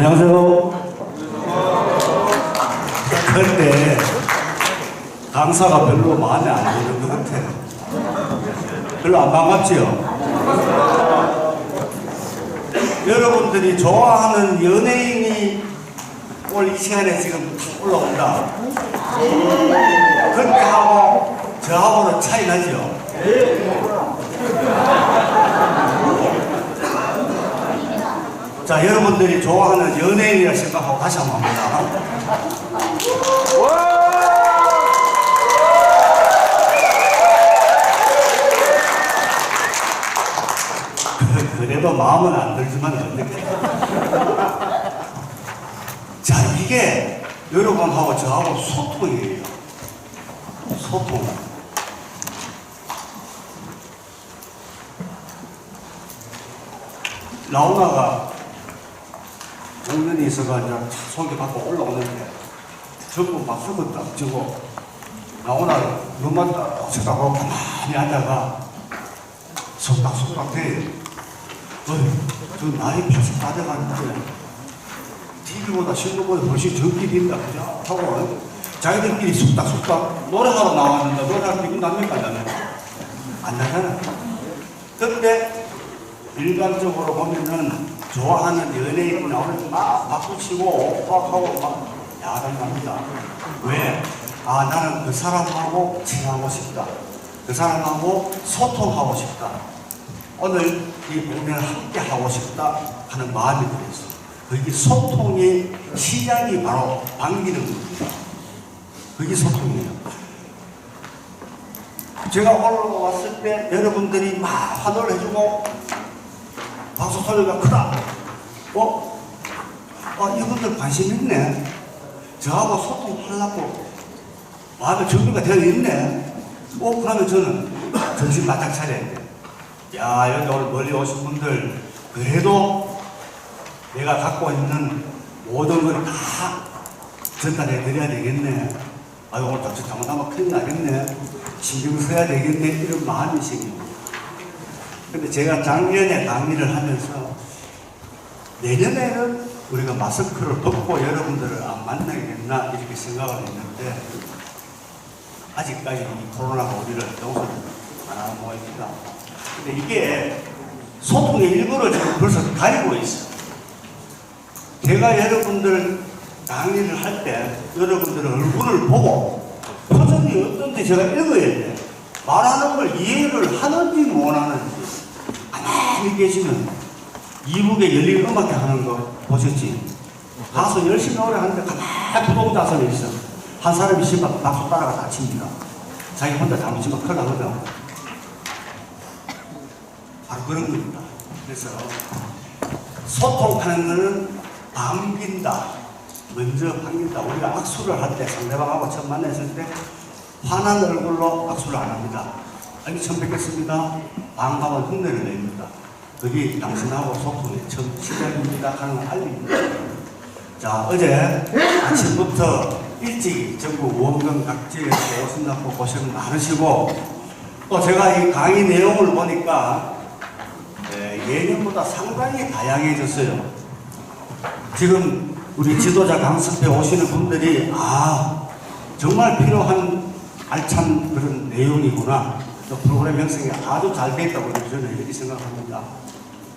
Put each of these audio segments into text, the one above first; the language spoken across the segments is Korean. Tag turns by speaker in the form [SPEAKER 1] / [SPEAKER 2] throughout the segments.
[SPEAKER 1] 안녕하세요. 그런데 강사가 별로 마음에 안 드는 것 같아요. 별로 안 반갑지요? 여러분들이 좋아하는 연예인이 오늘 이 시간에 지금 탁 올라온다. 그때 하고 저하고는 차이 나죠? 자, 여러분들이 좋아하는 연예인이라 생각하고 다시 한번 합니다. 그래도 마음은 안 들지만 어떻게. 자, 이게 여러분하고 저하고 소통이에요. 소통. 라우나가 공연이 있어가 이제 소개받고 올라오는데 전부 막 썩었다 지고 라우나를 눈만 딱 쳐다보고 가만히 앉아가 속닥속닥 돼요. 저 나이 80 다 돼가는데 TV보다 신문보다 훨씬 젊게 빈다 그죠? 하고 자기들끼리 속닥속닥 노래하러 나왔는데 노래할 기분 납니까? 안 나잖아. 근데 일반적으로 보면은 좋아하는 연예인이 나오는데 막 박수치고 오빠하고 막 야단납니다. 왜? 아, 나는 그 사람하고 친하고 싶다. 그 사람하고 소통하고 싶다. 오늘 이 공연을 함께 하고 싶다 하는 마음이 들었어요. 그게 소통의 시작이 바로 반기는 겁니다. 그게 소통이에요. 제가 올라왔을 때 여러분들이 막 환호를 해주고 박수 소리가 크다. 이분들 관심 있네. 저하고 소통하려고 마음에 준비가 되어 있네. 그러면 저는 정신 바짝 차려야 돼. 야, 여기 오늘 멀리 오신 분들, 그래도 내가 갖고 있는 모든 걸 다 전달해 드려야 되겠네. 아유, 오늘 잘못하면 큰일 나겠네. 신경 써야 되겠네. 이런 마음이 생깁니다. 근데 제가 작년에 강의를 하면서 내년에는 우리가 마스크를 벗고 여러분들을 안 만나겠나 이렇게 생각을 했는데 아직까지 이 코로나가 우리를 용서를 안 하는 모양입니다. 근데 이게 소통의 일부를 지금 벌써 가리고 있어요. 제가 여러분들 강의를 할 때 여러분들의 얼굴을 보고 표정이 어떤지 제가 읽어야 돼. 말하는 걸 이해를 하는지 못하는지. 가만히 계시면 이북에 열린 음악회 하는 거 보셨지? 가수 열심히 노래하는데 가만히 부동자선에 있어. 한 사람이 심박 박수 따라가 다칩니다. 자기 혼자 잠시만 큰일 나거든. 바로 그런 겁니다. 그래서 소통하는 거는 반긴다. 먼저 반긴다. 우리가 악수를 할 때 상대방하고 처음 만났을 때 환한 얼굴로 악수를 안 합니다. 아니, 처음 뵙겠습니다. 반가운 흉내를 냅니다. 그게 당신하고 소통의 처음 시작입니다 하는 알립니다. 자, 어제 아침부터 일찍 전국 원경 각지에서 오신다고 고생 많으시고 또 제가 이 강의 내용을 보니까 예년보다 상당히 다양해졌어요. 지금 우리 지도자 강습에 오시는 분들이 정말 필요한 알찬 그런 내용이구나. 또 프로그램 형성이 아주 잘 돼 있다고 저는 이렇게 생각합니다.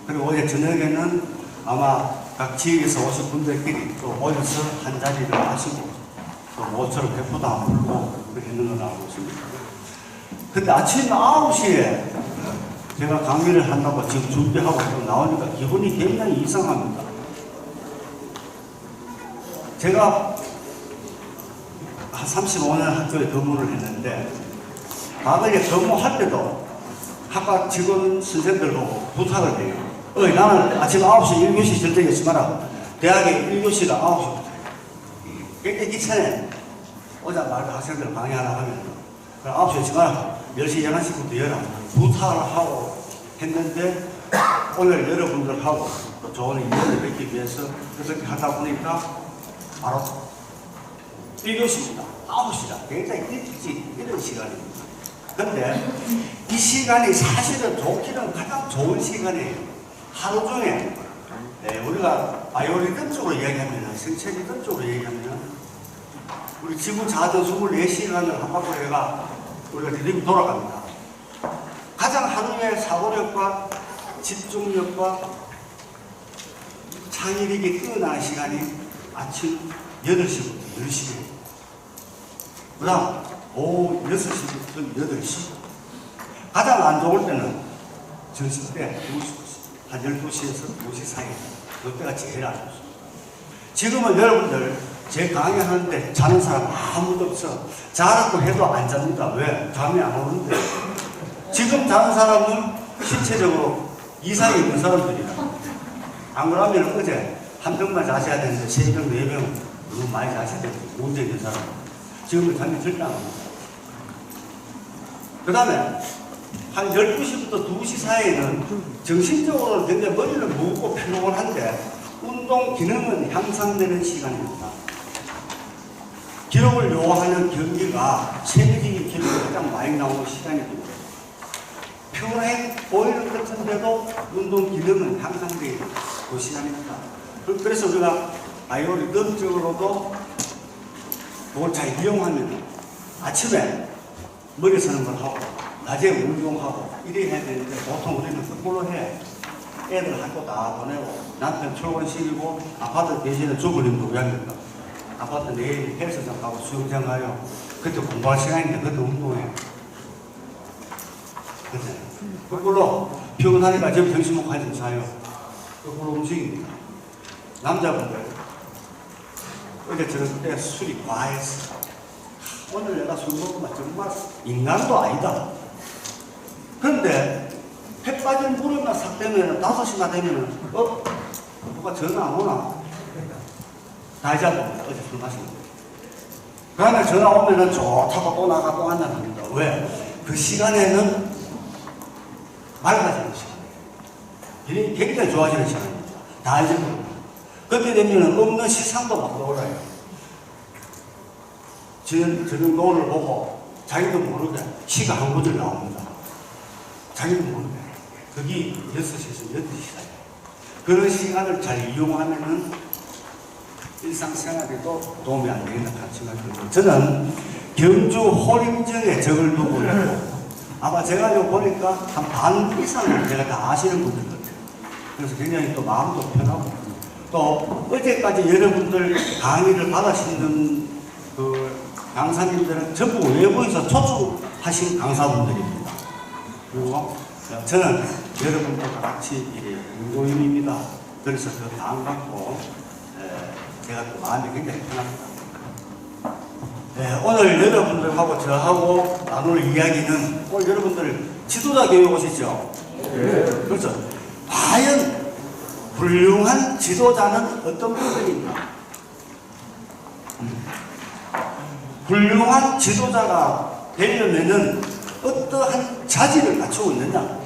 [SPEAKER 1] 그리고 어제 저녁에는 아마 각 지역에서 오신 분들끼리 또 모여서 한 자리를 하시고 또 모처럼 대포도 안 불고 그렇게 했는 걸 알고 있습니다. 근데 아침 9시에 제가 강의를 한다고 지금 준비하고 또 나오니까 기분이 굉장히 이상합니다. 제가 한 35년 학교에 근무를 했는데 과거에 근무할 때도 학과 직원 선생들 보고 부탁을 해요. 나는 아침 9시 1교시 절대 있지 마라. 대학에 1교시가 9시부터. 굉장히 귀찮아요. 오자마자 학생들 강의하라 하면 9시에 있지 마라. 10시, 11시부터 열라. 부탁을 하고 했는데 오늘 여러분들하고 또 좋은 인연을 맺기 위해서 그렇게 하다 보니까 바로 1교시입니다. 9시다. 굉장히 일찍 이런 시간입니다. 근데 이 시간이 사실은 좋기는 가장 좋은 시간이에요. 하루 중에 네, 우리가 바이오리듬적으로 이야기하면, 생체리듬적으로 얘기하면, 우리 지구 자전 24시간을 한 바퀴 해가 우리가 리듬이 돌아갑니다. 가장 하루의 사고력과 집중력과 창의력이 뛰어나는 시간이 아침 8시부터 10시에, 그 다음 오후 6시부터 8시, 가장 안 좋을 때는 점심때 2시, 한 12시에서 2시 사이, 그때가 제일 안 좋습니다. 지금은 여러분들 제 강의하는데 자는 사람 아무도 없어. 자라고 해도 안 잡니다. 왜? 잠이 안 오는데. 지금 자는 사람은 신체적으로 이상이 있는 사람들이다. 안 그러면 어제 한 병만 자셔야 되는데 3병, 4병 너무 많이 자셔야 되는데 문제 있는 사람. 지금은 잠이 절대 안 옵니다. 그 다음에 한 12시부터 2시 사이에는 정신적으로 굉장히 머리는 무겁고 피곤한데 운동 기능은 향상되는 시간입니다. 기록을 요하는 경기가 체력적인 경기가 가장 많이 나오는 시간이고, 평행 보이는 것 같은데도 운동 기능은 향상되는 그 시간입니다. 그래서 우리가 바이오리듬적으로도 그걸 잘 이용하면 아침에 머리 서는 걸 하고 낮에 운동하고 이래야 되는데 보통 우리는 거꾸로 해. 애들 학교 다 보내고 남편 출근시키고 아파트 대신에 주부님도 왜 합니까? 아파트 내일 헬스장 가고 수영장 가요. 그때 공부할 시간인데 그때 운동해. 그때 거꾸로 피곤하니까 지금 정신 못 가지고 자요. 거꾸로 움직입니다. 남자분들 어제 저녁 때 술이 과했어. 오늘 내가 술 먹으면 정말 인간도 아니다. 그런데 해 빠진 무릎만 싹 되면 5시나 되면 누가 전화 안 오나? 다 잊어버립니다. 어제 술 마신 거. 그 다음에 전화 오면은 좋다고 또 나가 또 한잔 합니다. 왜? 그 시간에는 맑아지는 시간이에요. 굉장히 좋아지는 시간입니다. 다 잊어버립니다. 그렇게 되면 없는 시상도 막 떠올라요. 저는 노를 보고 자기도 모르게 시가 한 구절 나옵니다. 자기도 모르게. 그게 6시에서 8시 사이. 그런 시간을 잘 이용하면은 일상생활에도 도움이 안 되겠다 생각이 듭니다. 저는 경주 호림정에 적을 두고 있고, 아마 제가 이거 보니까 한 반 이상은 제가 다 아시는 분들 같아요. 그래서 굉장히 또 마음도 편하고, 또 어제까지 여러분들 강의를 받으시는 그 강사님들은 전부 외부에서 초청하신 강사분들입니다. 그리고 저는 여러분들과 같이 인도인입니다. 그래서 그 반갑고 제가 또 마음이 굉장히 편합니다. 오늘 여러분들하고 저하고 나눌 이야기는, 오늘 여러분들 지도자 교육 오시죠? 네. 그렇죠. 과연 훌륭한 지도자는 어떤 분들인가? 훌륭한 지도자가 되려면은 어떠한 자질을 갖추고 있느냐?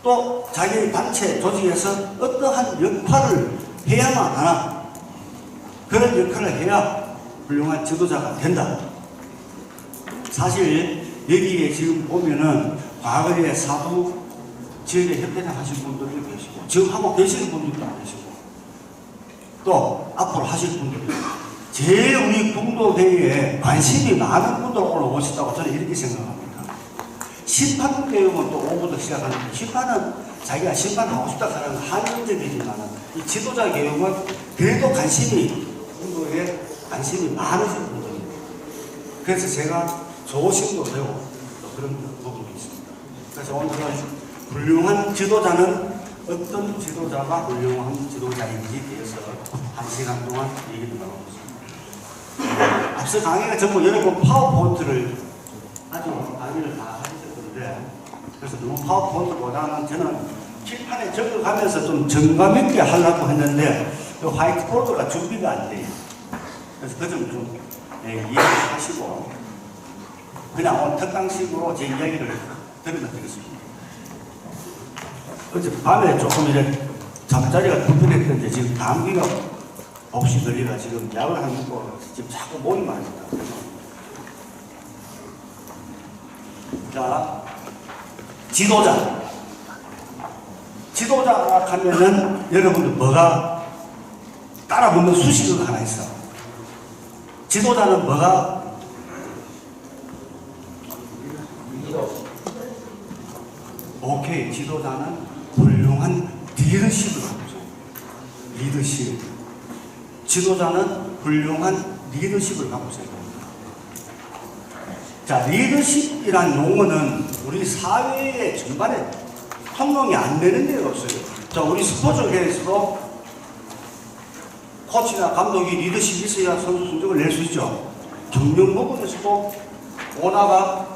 [SPEAKER 1] 또 자기 단체 조직에서 어떠한 역할을 해야만 하나? 그런 역할을 해야 훌륭한 지도자가 된다. 사실 여기에 지금 보면은 과거에 사부 지역에 협회장 하신 분들도 계시고, 지금 하고 계시는 분들도 계시고, 또 앞으로 하실 분들도, 제일 우리 궁도회에 관심이 많은 분들 오늘 오셨다고 저는 이렇게 생각합니다. 심판 교육은 또 오후부터 시작하는데, 심판은 자기가 심판하고 싶다 하는 한정적이지만, 이 지도자 교육은 그래도 궁도에 관심이 많으신 분들입니다. 그래서 제가 조심도 되고 또 그런 부분이 있습니다. 그래서 오늘은 훌륭한 지도자는 어떤 지도자가 훌륭한 지도자인지에 대해서 1시간 동안 얘기를 나눠보겠습니다. 앞서 강의가 전부 여러분 파워포인트를 아주 강의를 다 하셨던데, 그래서 너무 파워포인트보다는 저는 칠판에 적어가면서 좀 정감 있게 하려고 했는데 그 화이트보드가 준비가 안 돼요. 그래서 그 점 좀 이해하시고 그냥 오늘 특강식으로 제 이야기를 들으면 되겠습니다. 어제 밤에 조금 이제 잠자리가 불편했던데 지금 감기가 없이 걸리가 지금 약을 한 먹고 지금 자꾸 몸이 많습니다. 지도자가 하면은 여러분들 뭐가 따라 붙는 수식어가 하나 있어. 지도자는 뭐가? 오케이. 지도자는 훌륭한 리더십을 갖고 있어요. 리더십. 지도자는 훌륭한 리더십을 갖고 있어야 됩니다. 자, 리더십이란 용어는 우리 사회의 전반에 통용이 안 되는 데가 없어요. 자, 우리 스포츠계에서도 코치나 감독이 리더십이 있어야 선수 성적을 낼 수 있죠. 경영 부분에서도 오너가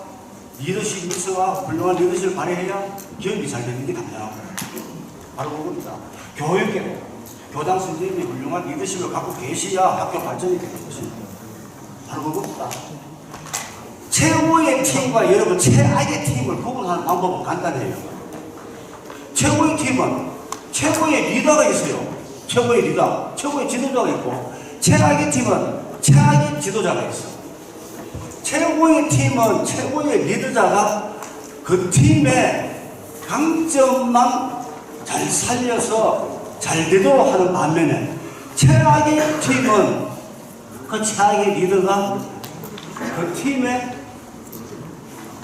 [SPEAKER 1] 리더십이 있어야 훌륭한 리더십을 발휘해야 기업이 잘 되는 게 당연하고 바로 그겁니다. 교육계 교장 선생님이 훌륭한 리더십을 갖고 계셔야 학교 발전이 되는 것입니다. 바로 그겁니다. 최고의 팀과 여러분 최악의 팀을 구분하는 방법은 간단해요. 최고의 팀은 최고의 리더가 있어요. 최고의 리더, 최고의 지도자가 있고, 최악의 팀은 최악의 지도자가 있어. 최고의 팀은 최고의 리더자가 그 팀의 강점만 잘 살려서 잘 되도록 하는 반면에, 최악의 팀은 그 최악의 리더가 그 팀의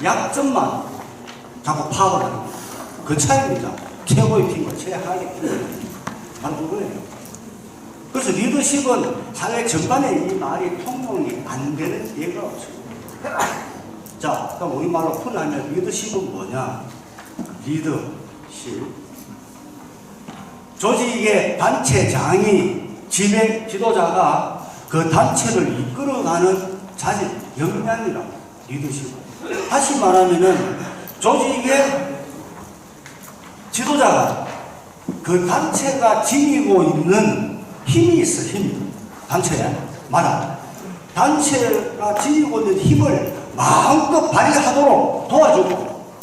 [SPEAKER 1] 약점만 자꾸 파악을 합니다. 그 차이입니다. 최고의 팀과 최악의 팀. 바로 그거예요. 그래서 리더십은 사회 전반에 이 말이 통용이 안 되는 예가 없어요. 자, 그럼 우리말로 풀이하면 리더십은 뭐냐? 리더십. 조직의 단체장이 지도자가 그 단체를 이끌어가는 자질, 역량이라고 리더십. 다시 말하면은 조직의 지도자가 그 단체가 지니고 있는 힘이 있어, 힘이. 단체에. 맞아. 단체가 지니고 있는 힘을 마음껏 발휘하도록 도와주고,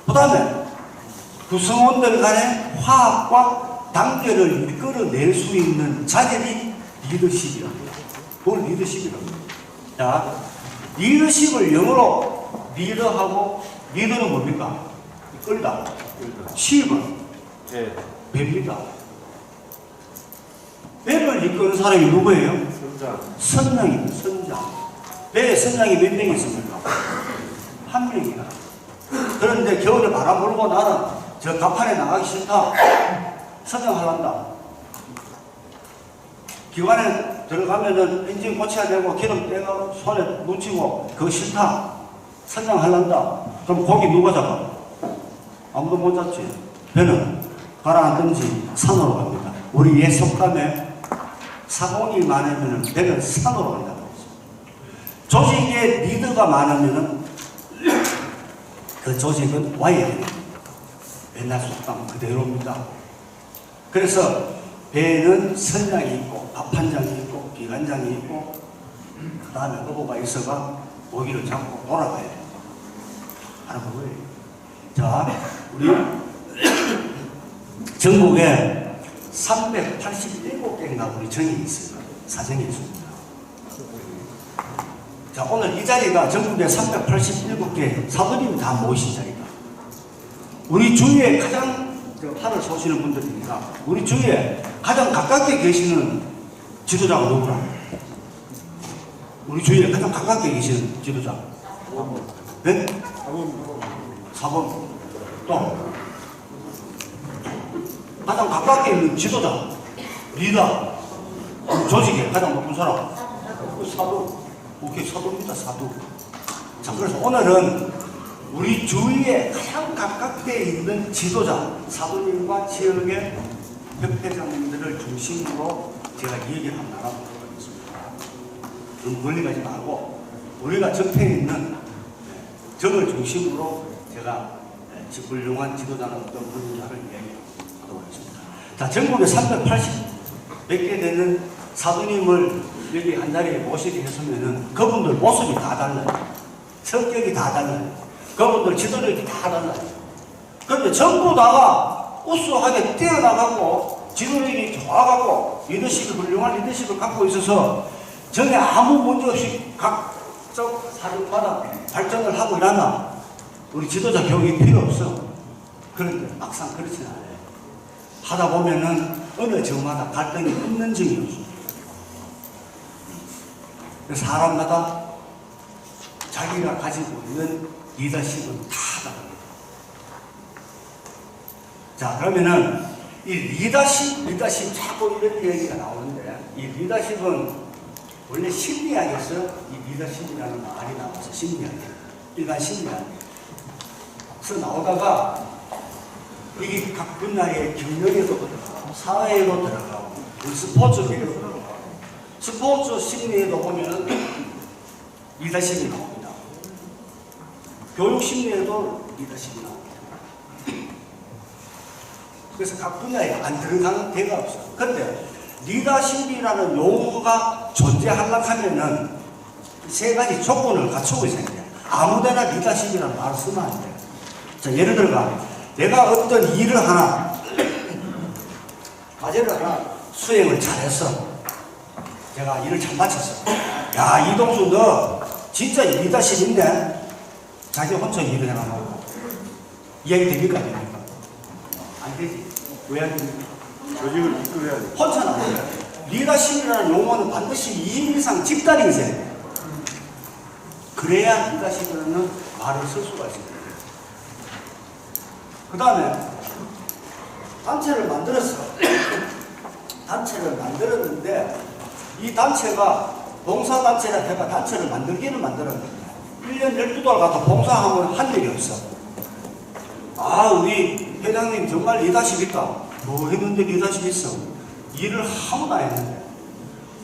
[SPEAKER 1] 그 다음에 구성원들 간의 화합과 단결을 이끌어낼 수 있는 자질이 리더십이랍니다. 그걸 리더십이랍니다. 자, 리더십을 영어로 리더하고, 리더는 뭡니까? 끌다. 십은 배입니다. 배를 이끄는 사람이 누구예요? 선장입니다. 선장. 배에 선장이 몇 명이 있습니까? 한 명이야. 그런데 겨울에 바람 불고 나는 저 갑판에 나가기 싫다. 선장하란다. 기관에 들어가면은 엔진 고쳐야 되고 기름 떼가 손에 묻히고 그거 싫다. 선장하란다. 그럼 고기 누가 잡아? 아무도 못 잡지. 배는 가라앉든지 산으로 갑니다. 우리 옛 속담에 사공이 많으면 배는 산으로 간다고 했습니다. 조직에 리더가 많으면 그 조직은 와야 됩니다. 옛날 속담 그대로입니다. 그래서 배에는 선장이 있고 갑판장이 있고 기관장이 있고 그 다음에 어부가 있어가 고기를 잡고 돌아가야 됩니다. 바로 그거예요. 자, 우리 전국에 387개인가 우리 정이 있습니다. 사정이 있습니다. 자, 오늘 이 자리가 전국에 387개 사부님이 다 모이신 자리다. 우리 주위에 가장 판을 쏘시는 분들입니다. 우리 주위에 가장 가깝게 계시는 지도자가 누구라? 우리 주위에 가장 가깝게 계시는 지도자. 네? 사범. 또 가장 가깝게 있는 지도자, 리더, 조직에 가장 높은 사람, 사도. 오케이, 사도입니다, 사도. 자, 그래서 오늘은 우리 주위에 가장 가깝게 있는 지도자, 사도님과 지역의 협회장님들을 중심으로 제가 얘기를 한번 나눠보도록 하겠습니다. 너무 멀리 가지 말고 우리가 접해 있는 점을 중심으로 제가 훌륭한 지도자는 어떤 분인가를 이야기하도록 하겠습니다. 자, 전국에 380 몇 개 되는 사도님을 여기 한 자리에 모시게 했으면은 그분들 모습이 다 달라요. 성격이 다 달라요. 그분들 지도력이 다 달라요. 그런데 전부 다가 우수하게 뛰어나가고 지도력이 좋아가고 리더십이 훌륭한 리더십을 갖고 있어서 전에 아무 문제 없이 각적 사정마다 발전을 하고 일하나 우리 지도자 교육이 필요 없어. 그런데 막상 그렇지는 않아요. 하다 보면은 어느 정마다 갈등이 없는 정이 없습니다. 사람마다 자기가 가지고 있는 리더십은 다 다릅니다. 자, 그러면은 이 리더십 자꾸 이런 얘기가 나오는데, 이 리더십은 원래 심리학에서 이 리더십이라는 말이 나와서 심리학, 일반 심리학에서 나오다가 이게 각 분야의 경영에도 들어가고 사회에도 들어가고 스포츠에도 들어가고 스포츠 심리에도 보면은 리더십이 나옵니다. 교육 심리에도 리더십이 나옵니다. 그래서 각 분야에 안 들어가는 데가 없어요. 그런데 리더십이라는 용어가 존재하려고 하면은 세 가지 조건을 갖추고 있어야 돼요. 아무데나 리더십이라는 말을 쓰면 안 돼요. 자, 예를 들어 내가 어떤 일을 하나, 과제를 하나 수행을 잘했어. 제가 일을 잘 마쳤어. 야, 이동수 너 진짜 리더십 있네. 자기 혼자 일을 해나가고. 이야기 됩니까? 됩니까? 안 되지. 왜 안 됩니까?
[SPEAKER 2] 조직을 이끌어야 돼.
[SPEAKER 1] 혼자는 안 돼요. 리더십이라는 용어는 반드시 2인 이상 집단이 있어야 돼요. 그래야 리더십이라는 말을 쓸 수가 있습니다. 그 다음에 단체를 만들었어. 단체를 만들었는데 이 단체가 봉사단체라 해가 단체를 만들기는 만들었는데 1년 12달 가서 봉사하면 한 일이 없어. 아, 우리 회장님 정말 리더십 있다. 뭐 했는데 리더십 있어. 일을 아무도 안 했는데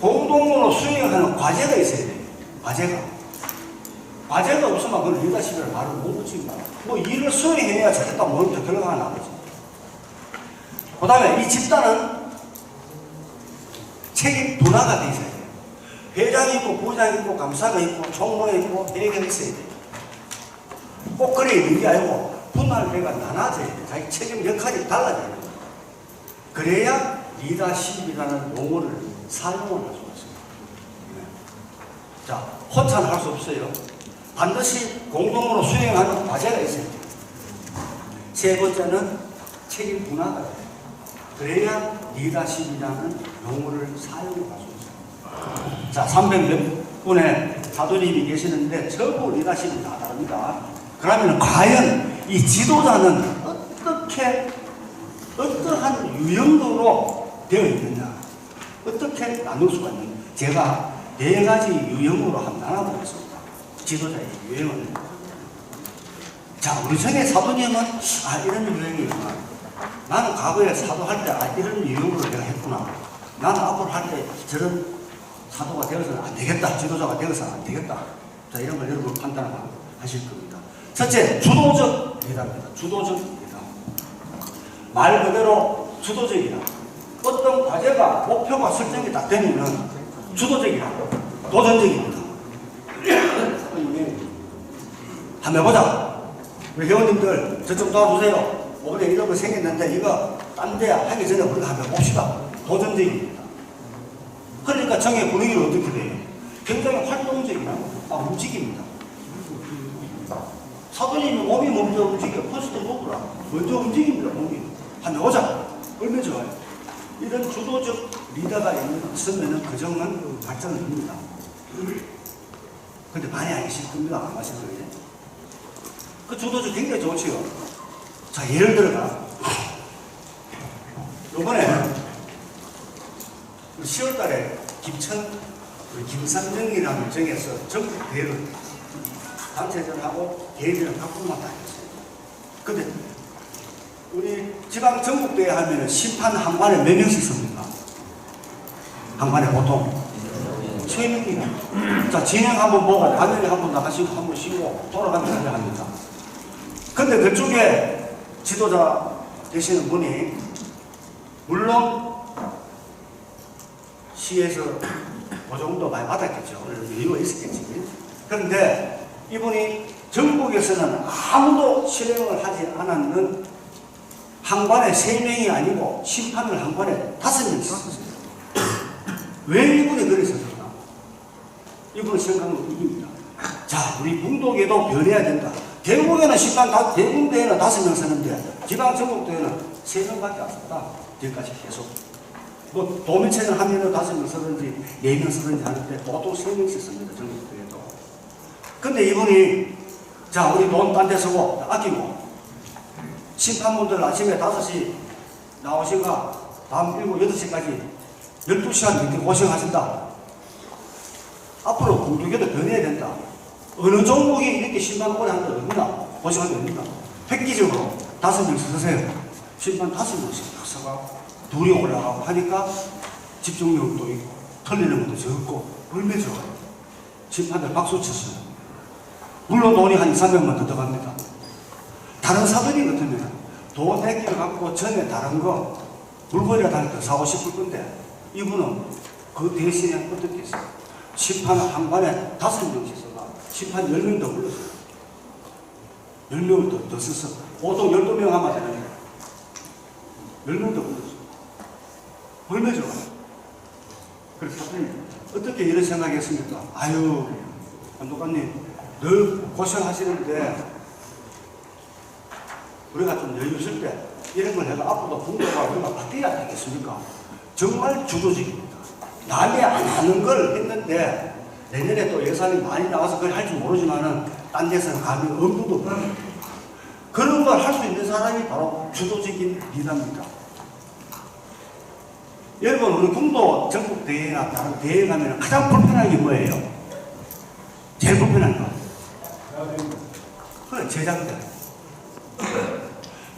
[SPEAKER 1] 공동으로 수행하는 과제가 있어야 돼. 과제가 없으면 그건 리더십이라는 말을 못 붙입니다. 뭐 일을 수행해야 저랬다 모르면 결과가 나오지. 그 다음에 이 집단은 책임 분화가 돼 있어야 돼요. 회장이 있고 부장이 있고 감사가 있고 총무가 있고 회계가 있어야 돼요. 꼭 그래 있는 게 아니고 분할회가 나눠져야 돼요. 자기 책임 역할이 달라져야 돼요. 그래야 리더십이라는 용어를 사용을 할 수가 있습니다. 자, 혼자는 할 수 없어요. 반드시 공동으로 수행하는 과제가 있어야 돼요. 세 번째는 책임 분화가 돼요. 그래야 리더십이라는 용어를 사용할 수 있어요. 자, 300몇 분의 사도님이 계시는데 전부 리더십이 다 다릅니다. 그러면 과연 이 지도자는 어떠한 유형으로 되어 있느냐, 어떻게 나눌 수가 있느냐. 제가 4가지 유형으로 한번 나눠보겠습니다. 지도자의 유형을. 자, 우리 전에 사도님은 이런 유형이구나. 나는 과거에 사도할 때 이런 유형으로 내가 했구나. 나는 앞으로 할 때 저런 사도가 되어서는 안 되겠다. 지도자가 되어서는 안 되겠다. 자, 이런 걸 여러분 판단하실 겁니다. 첫째, 주도적 리더입니다. 주도적 리더. 말 그대로 주도적이다. 어떤 과제가 목표가 설정이 딱 되면 주도적이다. 도전적입니다. 한번 해보자. 우리 회원님들 저 좀 도와주세요. 오늘 이런 거 생겼는데 이거 딴 데 하기 전에 우리가 한번 봅시다. 도전적입니다. 그러니까 정의 분위기는 어떻게 돼요? 굉장히 활동적이나 움직입니다. 사도님이 몸이 먼저 움직여. 퍼스트 모브라. 먼저 움직입니다. 몸이. 한번 해보자. 얼마나 좋아요. 이런 주도적 리더가 있으면 그 정은 발전을 합니다. 근데 많이 하기 싫습니다. 안 마실 거예요. 그 주도적 굉장히 좋지요. 자, 예를 들어가 요번에 10월 달에 김삼정이라는 정에서 전국 대회를 단체전하고 대회전 각국만 다 했어요. 근데 우리 지방 전국 대회 하면은 심판 한 관에 몇 명씩 씁니까? 한 관에 보통 3명이나. 자, 진행 한번 보고 화면에 한번 나가시고 한번 쉬고 돌아가면서 합니다. 근데 그쪽에 지도자 되시는 분이 물론 시에서 그 정도 많이 받았겠죠. 이유가 있었겠지. 그런데 이분이 전국에서는 아무도 실행을 하지 않았는 한 관에 3명이 아니고 심판을 한 관에 5명이 있었어요. 왜 이분이 그랬었을까? 이분은 생각은 이깁니다. 자, 우리 궁독에도 변해야 된다. 대구에는 심판 대군대회는 5명 쓰는데 지방 전국대회는 3명밖에 안 썼다. 여기까지 계속. 뭐 도매체는 하면은 5명 쓰든지 4명 쓰든지 하는데 보통 3명씩 씁니다. 전국대회도. 근데 이분이 자 우리 돈 딴 데 쓰고 아끼고 심판분들 아침에 5시 나오신가 밤 7, 8시까지 12시간 이렇게 고생하신다. 앞으로 공중계도 변해야 된다. 어느 종목이 이렇게 심판 오래 하는데 얼마나 고생하게 됩니까? 획기적으로 5명씩 쓰세요. 심판 5명씩 딱 서가 둘이 올라가고 하니까 집중력도 있고 틀리는 것도 적고 얼마나 좋아요. 심판들 박수 쳤어요. 물론 돈이 한 2, 300만 더 들어갑니다. 다른 사들이 같으면 돈 내기를 갖고 전에 다른 거 물건이라도 하나 더 사고 싶을 건데 이분은 그 대신에 어떻게 했어요? 심판을 한 반에 5명씩 써가 심판 10명 더 불렀어요. 10명을 더 써서 보통 12명 하면 되는데 10명 더 불렀어요. 얼마나 좋아요. 그래서 어떻게 이런 생각했습니까? 아유 감독관님 늘 고생하시는데 우리가 좀 여유 있을 때 이런 걸 내가 앞으로 분도가 우리가 바뀌어야 되겠습니까? 정말 주도적입니다. 남이 안 하는 걸 했는데 내년에 또 예산이 많이 나와서 그걸 할 줄 모르지만은 딴 데서는 감이 엄두도 없고 그런 걸 할 수 있는 사람이 바로 주도적인 리더입니다. 여러분 우리 군도 전국 대회나 다른 대회 가면 가장 불편한 게 뭐예요? 제일 불편한 거. 그래 제작들.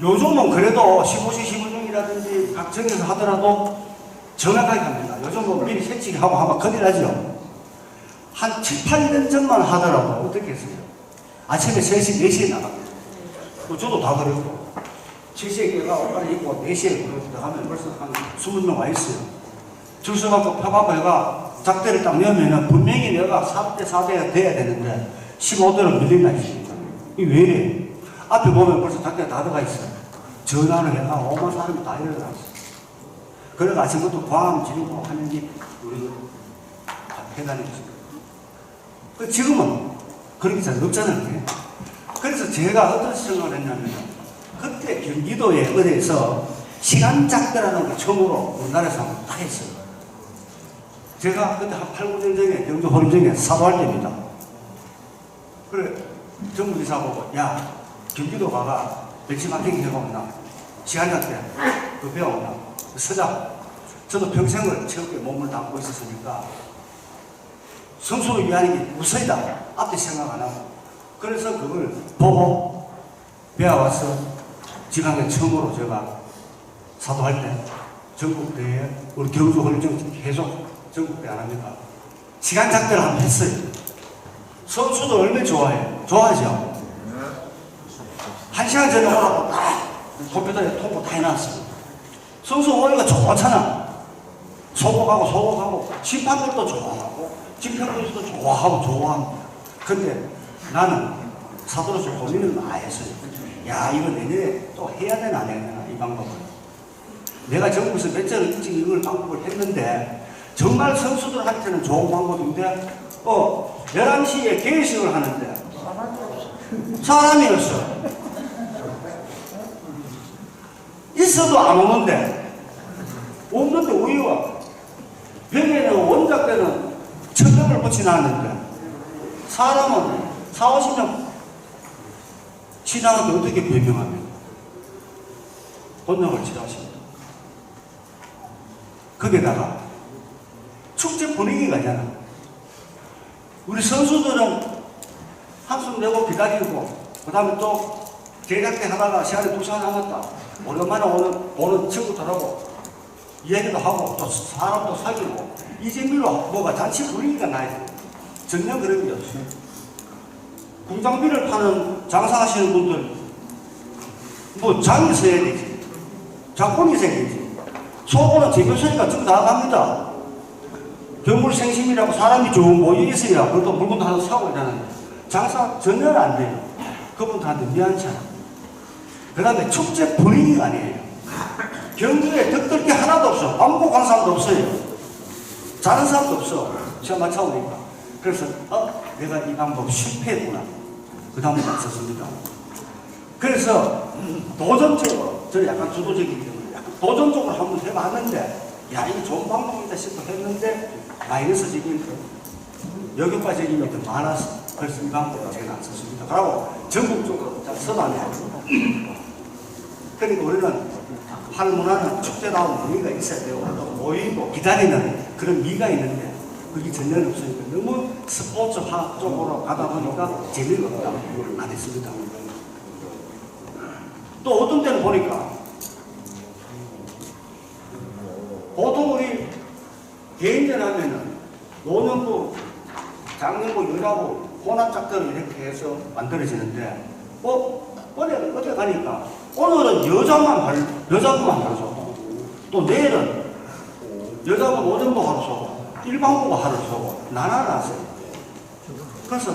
[SPEAKER 1] 요즘은 그래도 15시 15중이라든지 각 정에서 하더라도 정확하게 합니다. 요즘은 미리 색치기 하고 하면 큰일 나죠. 한 7, 8년 전만 하더라도 어떻게 했어요? 아침에 3시, 4시에 나갑니다. 저도 다 그랬고 7시에 빨리 입고 4시에 들어가면 벌써 한 20명 와 있어요. 줄 서갖고 펴갖고 내가 작대를 딱 내면은 분명히 내가 4대 4대가 돼야 되는데 15대로 밀리나 있습니다. 이게 왜 이래? 앞에 보면 벌써 작대가 다 들어가 있어요. 전화를 해가 오만 사람이 다 일어났어요. 그래서 아침부터 광 지르고 하는 게 우리 해당이었습니다. 지금은 그런 게 잘 없잖아요. 그래서 제가 어떤 생각을 했냐면 그때 경기도에 어디에서 시간 작대라는 걸 처음으로 우리나라에서 한번 딱 했어요. 제가 그때 한 8, 9년 전에 경주 호림정에 사도할 때입니다. 그래 정부지사 보고 야 경기도 가가 벤치마킹 해보면 시간 작대 그 배워오나 서자. 저도 평생을 체육에 몸을 담고 있었으니까 선수를 위한 게 우선이다. 앞에 생각 안 하고. 그래서 그걸 보고 배워와서 지방에 처음으로 제가 사도할 때 전국대회 우리 경주 홀정 계속 전국대회 안 합니까? 시간 작대를 한번 했어요. 선수도 얼마나 좋아해요? 좋아하죠? 1시간 전에 오라고 딱 컴퓨터에 통보 다 해놨어요. 선수 오니까 좋잖아. 소곡하고 심판들도 좋아하고 집행부에서도 좋아하고 근데 나는 사도로서 고민을 많이 했어요. 야 이거 내년에 또 해야 되나 안 해야 되나 이 방법을. 내가 전국에서 몇 차례 일찍 이걸 방법을 했는데 정말 선수들한테는 좋은 방법인데 11시에 개회식을 하는데 사람이 없어. 있어도 안 오는데 없는데 우리가 벽에는 원작대는 천명을 붙여놨는데 사람은 4, 50명 지나가도 어떻게 변명합니까? 본명을 지나십니다. 거기다가 축제 분위기가 있잖아. 우리 선수들은 한숨 내고 기다리고 그 다음에 또 제작대 하다가 시간에 2시간 남았다. 오랜만에 오는 친구들하고 이야기도 하고 또 사람도 사귀고 이 재미로 뭐가 잔치 분위기가 나야 돼. 전혀 그런 게 없어요. 공장비를 파는 장사하시는 분들 뭐 장이 서야 되지. 장본이 서야 되지. 소고는 재배소니까 전부 다 갑니다. 경물생심이라고 사람이 좀 모여 있어야 그것도 물건도 하나 사고 이러는데 장사 전혀 안 돼요. 그분들한테 미안찮아. 그 다음에 축제 분위기가 아니에요. 경주에 덕들 게 하나도 없어. 아무것도 가는 사람도 없어요. 자는 사람도 없어. 시간 맞춰오니까. 그래서 내가 이 방법 실패했구나. 그 다음부터 썼습니다. 그래서 도전적으로 저는 약간 주도적이기 때문에 약간 도전적으로 한번 해봤는데, 야, 이거 좋은 방법이다 싶어 했는데, 마이너스 적임이 여기까지 적임이 더 많아서, 그래서 이 방법을 제가 안 썼습니다. 그리고 전국적으로 써놨네. 그러니까 우리는 할 문화는 축제다운 의미가 있어야 되고, 또 모이고 기다리는 그런 미가 있는데, 그게 전혀 없으니까 너무 스포츠화 쪽으로 가다 보니까 재미가 없다. 안 했습니다. 또 어떤 때는 보니까 보통 우리 개인전 하면은 노년부, 장년부, 여자부, 혼합작전을 이렇게 해서 만들어지는데 어디 가니까 오늘은 여자부만 하죠. 또 내일은 여자부 노년부 하루 서고 일반부가 하루 서고 나눠놨어요. 그래서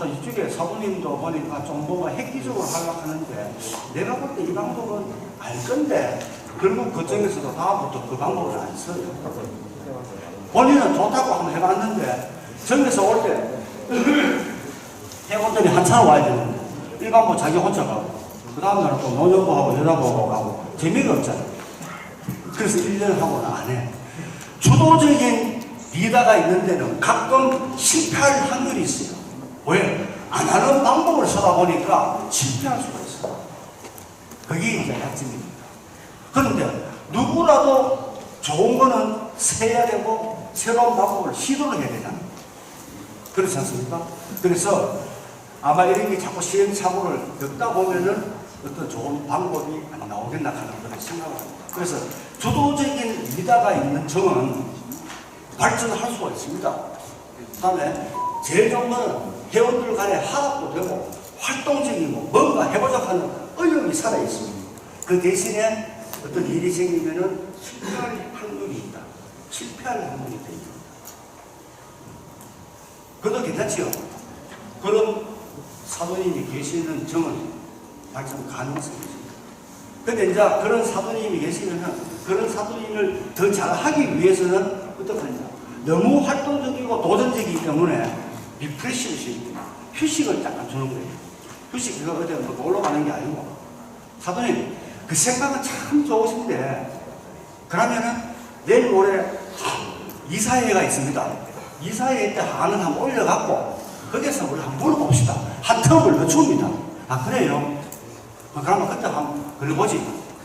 [SPEAKER 1] 이쪽에 사부님도 보니까 좀 뭔가 획기적으로 하려고 하는데 내가 볼 때 이 방법은 알 건데 결국 그쪽에서도 다음부터 그 방법을 안 써요. 본인은 좋다고 한번 해봤는데 정에서 올 때 회원들이 한참 와야 되는데 일반부 자기 혼자 가고 그 다음날은 또 노년부하고 여자부하고 가고 재미가 없잖아요. 그래서 1년 하고는 안 해. 주도적인 리더가 있는 데는 가끔 실패할 확률이 있어요. 왜? 안 하는 방법을 쓰다 보니까 실패할 수가 있어요. 그게 이제 약점입니다. 그런데 누구라도 좋은 거는 세야 되고 새로운 방법을 시도를 해야 되잖아요. 그렇지 않습니까? 그래서 아마 이런 게 자꾸 시행착오를 겪다 보면은 어떤 좋은 방법이 안 나오겠나 하는 그런 생각을 합니다. 그래서 주도적인 리더가 있는 정은 발전할 수가 있습니다. 그 다음에 제일 좋은 거는 회원들 간에 화합도 되고 활동적이고 뭔가 해보자고 하는 의욕이 살아있습니다. 그 대신에 어떤 일이 생기면은 실패할 확률이 있다. 실패할 확률이 있다. 그것도 괜찮지요? 그런 사도님이 계시는 정은 발전 가능성이 있습니다. 근데 이제 그런 사도님이 계시면 그런 사도님을 더 잘하기 위해서는 어떡하냐. 너무 활동적이고 도전적이기 때문에 리프레시를 휴식을 약간 주는 거예요. 휴식 그거 어디 놀러 가는 게 아니고 사도님 그 생각은 참 좋으신데 그러면은 내일 모레 이사회가 있습니다. 이사회 때 하는 한번 올려갖고 거기서 우리 한번 물어봅시다. 한 텀을 늦춥니다. 아 그래요? 그러면 그때 한번 걸려보지.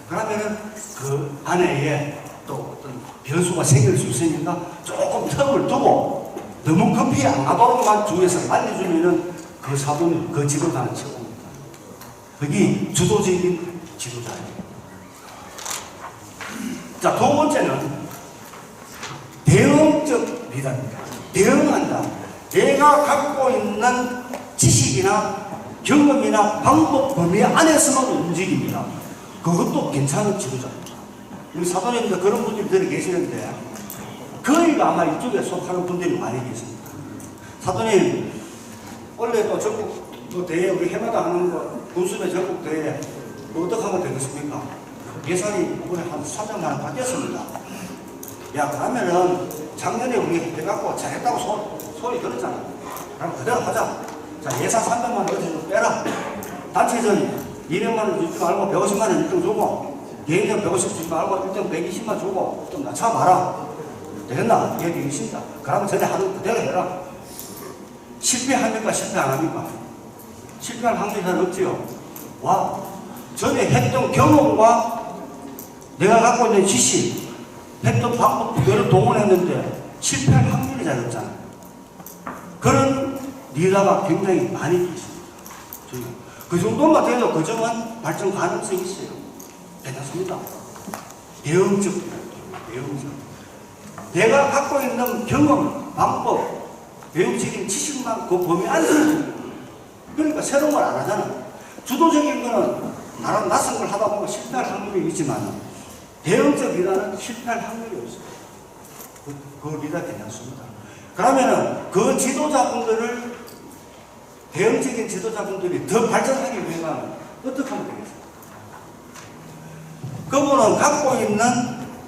[SPEAKER 1] 그러면은 그 안에 또 어떤 변수가 생길 수 있으니까 조금 텀을 두고 너무 급히 안 가도록만 주위에서 알려주면은 그 사도는 그 지도자는 최고입니다. 그게 주도적인 지도자예요. 자, 두 번째는 대응적 리더입니다. 대응한다. 내가 갖고 있는 지식이나 경험이나 방법 범위 안에서만 움직입니다. 그것도 괜찮은 지도자입니다. 우리 사도님도 그런 분들이 계시는데 거의가 아마 이쪽에 속하는 분들이 많이 계십니다. 사도님 원래 또 전국 또 대회 우리 해마다 하는 거 군수배 전국 대회 뭐 어떻게 하면 되겠습니까? 예산이 이번에 한 300만 원 받겠습니다. 야 그러면은 작년에 우리 해갖고 잘했다고 소리 들었잖아. 그럼 그대로 하자. 자 예산 300만 원 어디 좀 빼라. 단체전 200만 원 주지 말고 150만 원 1등 주고 개인전 150 주지 말고 1등 120만 주고 좀 낮춰봐라. 되겠나? 이게 되겠습니다. 그러면 전에 하던 그대로 해라. 실패합니까? 실패 안 합니까? 실패할 확률이 잘 없지요. 와, 전에 했던 경험과 내가 갖고 있는 지식, 했던 방법 그대로 동원했는데 실패할 확률이 잘 없잖아요. 그런 리더가 굉장히 많이 계십니다. 그 정도만 돼도 그 점은 발전 가능성이 있어요. 괜찮습니다. 대응적. 내가 갖고 있는 경험, 방법, 배움적인 지식만 그 범위 안에서 그러니까 새로운 걸 안 하잖아. 주도적인 거는 나름 낯선 걸 하다 보면 실패할 확률이 있지만 대응적 리더는 실패할 확률이 없어요. 그 리더 괜찮습니다. 그러면은 그 지도자분들을 대응적인 지도자분들이 더 발전하기 위해서는 어떻게 하면 되겠어요? 그분은 갖고 있는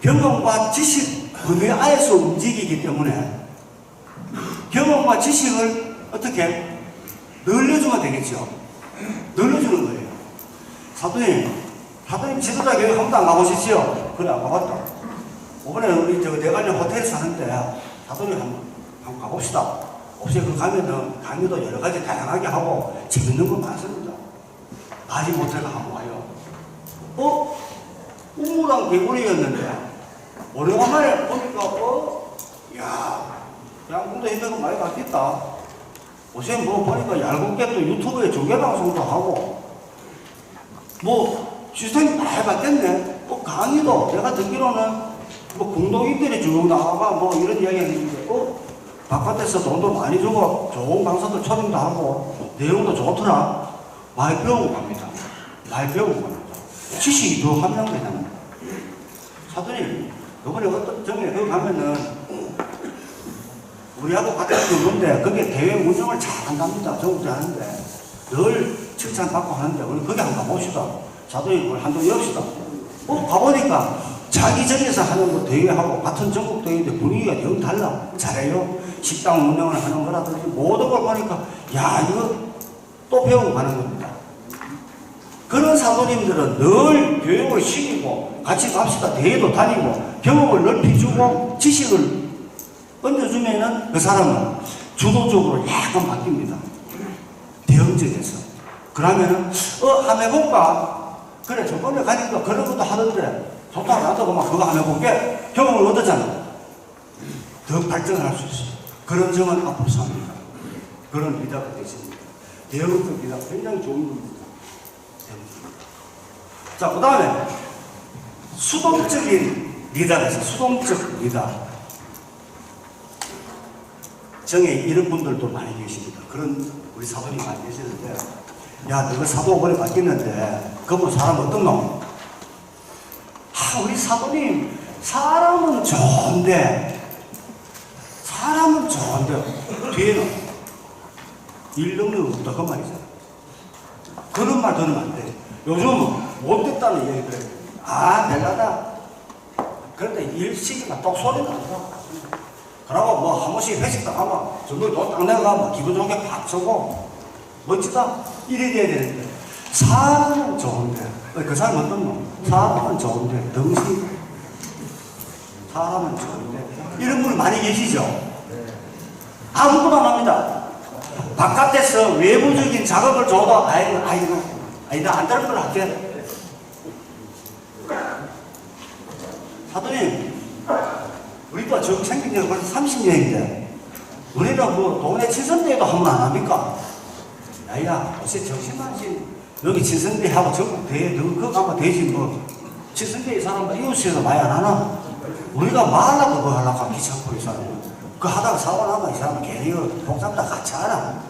[SPEAKER 1] 경험과 지식 범위 안에서 움직이기 때문에 경험과 지식을 어떻게 늘려주면 되겠죠. 늘려주는 거예요. 사도님 지도자 교육 한 번도 안 가보시죠? 그래, 안 가봤다. 이번에 우리 저 대관령 호텔 사는데 사돈이 한번 가봅시다. 혹시 그 가면은 강의도 여러 가지 다양하게 하고 재밌는 거 많습니다. 가지 못해가 한번 와요. 우무랑 개구리였는데 오래간만에 보니까 야, 양궁도 힘든 거 많이 바뀌었다. 요새 뭐 보니까 얄궂게 또 유튜브에 중계방송도 하고 뭐 시스템이 많이 바뀌었네. 강의도 내가 듣기로는 뭐 공동인들이 쭉 나와가 뭐 이런 이야기 했는데 바깥에서 돈도 많이 주고 좋은 강사들 초빙도 하고 내용도 좋더라. 많이 배우고 갑니다. 많이 배우고 갑니다. 지식이 더 함량되잖아요. 사돈님, 이번에 어떤 정에 거기 가면은 우리하고 같은 경우인데 그게 대회 운영을 잘 한답니다. 저것도 하는데 늘 칭찬받고 하는데 우리 거기 한번 가봅시다. 사돈님 우리 한번 엽시다. 가보니까 자기 전에서 하는 거 대회하고 같은 전국 대회인데 분위기가 영 달라. 잘해요. 식당 운영을 하는 거라든지 모든 걸 보니까 야, 이거 또 배우고 가는 겁니다. 그런 사도님들은 늘 교육을 시키고 같이 갑시다. 대회도 다니고 경험을 넓히주고 지식을 얹어주면은 그 사람은 주도적으로 약간 바뀝니다. 대응적에서. 그러면은 한번 해볼까? 그래, 저번에 가니까 그런 것도 하던데 좋다, 나도 그만 그거 한번 해볼게. 경험을 얻었잖아. 더 발전을 할 수 있어요. 그런 점은 앞으로 삽니다. 그런 리더가 되십니다. 대응적 리더 굉장히 좋은 겁니다. 자, 그 다음에 수동적인 리더에서 수동적 리더. 정에 이런 분들도 많이 계십니다. 그런 우리 사도님 많이 계시는데, 야, 너가 사도 오래 바뀌었는데 그분 사람 어떤 놈? 우리 사도님 사람은 좋은데 뒤에는 일 능력이 없다 그 말이잖아. 그런 말 들으면 안 돼. 요즘은 못됐다는 얘기를 해요. 별나다. 그런데 일 시기가 똑소리가 안 나. 그러고 뭐 한 번씩 회식도 가면 정말 돈딱 내가면 기분 좋게 박수고 멋지다 이래 돼야 되는데 사람은 좋은데 그 사람 어떤 놈? 사람은 좋은데 덩신 사람은 좋은데 이런 분 많이 계시죠? 아무것도 안 합니다. 바깥에서 외부적인 작업을 줘도 아니다 안 다른 걸 할게. 사도님 우리도 저 생긴 지가 벌써 30년인데 우리는 뭐 동네 친선대회도 한 번 안 합니까? 야야 어째 정신만신 여기 친선대회하고 전국대회 그거 가면 되지 뭐 친선대회 사람 이웃에서 많이 안 하나? 우리가 뭐 하려고 그거 하려고 귀찮고 이 사람은 그거 하다가 사고 나면 이 사람은 괜히 복잡 다 같이 하나?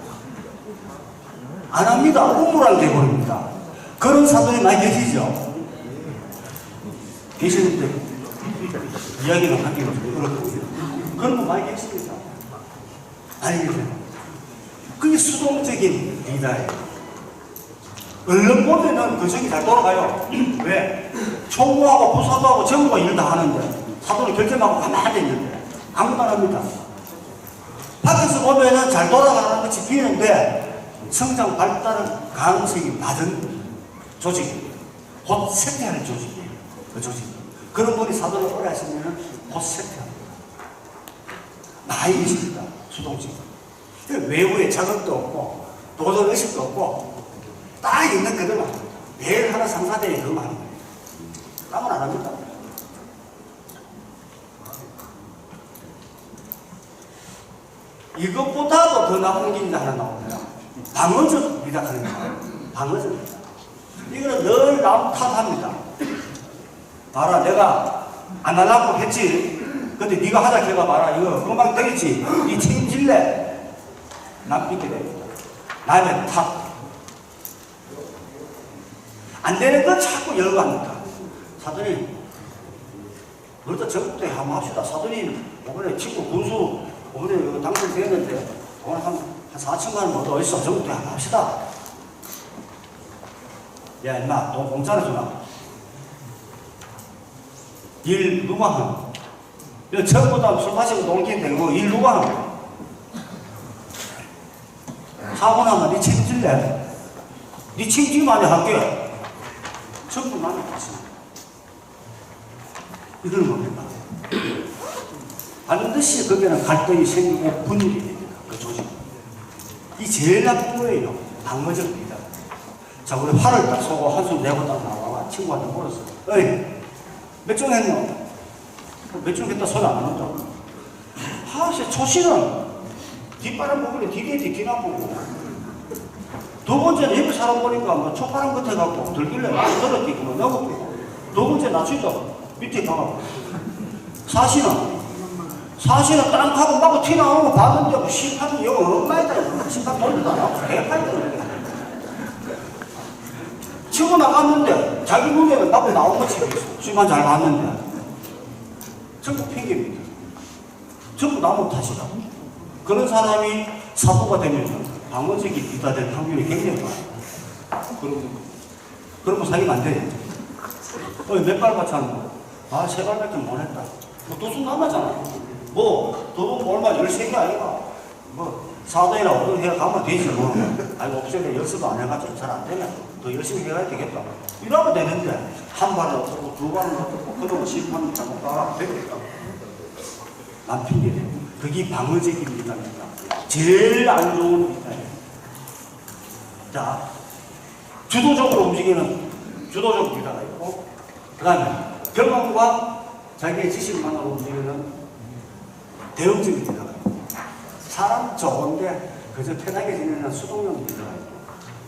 [SPEAKER 1] 안 합니다. 우물안 돼버립니다. 그런 사람들이 많이 계시죠? 계시는데 이야기는 하기가 좀 어렵거든요. 그런 분 많이 계십니다. 아니, 그게 수동적인 리더예요. 얼른 보면은 그 정이 잘 돌아가요. 왜? 총무하고 부사도하고 전부가 일 다 하는데 사도를 결정하고 가만히 있는데 아무도 안 합니다. 밖에서 보면은 잘 돌아가는 것이 비는데 성장 발달은 가능성이 낮은 조직입니다. 곧 쇠퇴하는 조직이에요. 그 조직. 그런 분이 사도를 오래 하시면은 곧 쇠퇴합니다. 많이 계십니다. 수동적. 외부에 자극도 없고 도전 의식도 없고 딱 있는 그대로 매일 하나 상사대에 그거 많이 해요. 땀은 안 합니다. 이것보다도 더 나쁜 게 하나 나옵니다. 방어적 리더하는 거예요. 방어적 리더. 이거는 늘 남 탓합니다. 봐라, 내가 안 하려고 했지. 근데 네가 하자 해가 봐라. 이거 금방 되겠지. 이 책임질래? 남 믿게 됩니다. 남의 탓. 안 되는 거 자꾸 열거합니다. 사도님, 우리도 전국대회 한번 합시다. 사도님, 이번에 친구 군수, 이번에 당선되었는데, 오늘 한 4천만 원 못 어딨어. 전국대회 한번 합시다. 야, 임마, 돈 공짜로 주나? 일 누가 하노? 처음부터 술 마시고 놀기인데, 이거 일 누가 하노? 사고 나면 니 책임질래? 니 책임지기만 할게. 전부 나는 같습니다. 이건 뭡니까? 반드시 거기에는 갈등이 생기고 분열이 됩니다. 그 조직. 이 제일 나쁜 거예요. 방어적 리더. 자, 우리 화를 딱 쏘고 한숨 내고 딱 나와 친구한테 물었어. 어이, 몇 종 했노? 몇 종 했다 소리 안 한다. 하씨, 초시는 뒷바람 보길래 뒤에 뒤나보고. 두 번째는 옆에 사람 보니까 뭐 촉바람 끝에 갖고 들길래 많이 들었겠고 뭐 넣었고. 두 번째 낮추죠. 밑에 가고. 사실은 땅 하고 막 튀어나오는 거 봤는데 뭐 심판이 여기 얼마이다. 심판 돌리도 안 하고 개파이다. 치고 나갔는데 자기 눈에는 나고 나온 거 치고 있어. 심판 잘 봤는데. 전부 핑계입니다. 전부 나무 탓이다. 그런 사람이 사고가 되면 방어적이 리더가 될 확률이 굉장히 많아요. 그러면 사기가 안 되겠죠. 몇 발 맞췄노? 아, 3발밖에 못 했다. 뭐, 도수 남았잖아. 뭐, 돈 얼마 13개 아니가? 뭐, 4등이나 5등 해 가면 되지, 뭐. 아이고, 옵션에 연습도 안 해가지고 잘 안 되면 더 열심히 해야 되겠다. 이러면 되는데, 한 발은 어떻고, 두 발은 어떻고, 그러면 심판 잘못 가라. 되겠다. 난 핑계대. 그게 방어적인 리더입니다. 제일 안 좋은 리더예요. 자, 주도적으로 움직이는 주도적 리더가 있고, 그 다음에 경험과 자기의 지식만으로 움직이는 대응적인 리더가 있고, 사람 좋은데 그저 편하게 지내는 수동적 리더가 있고,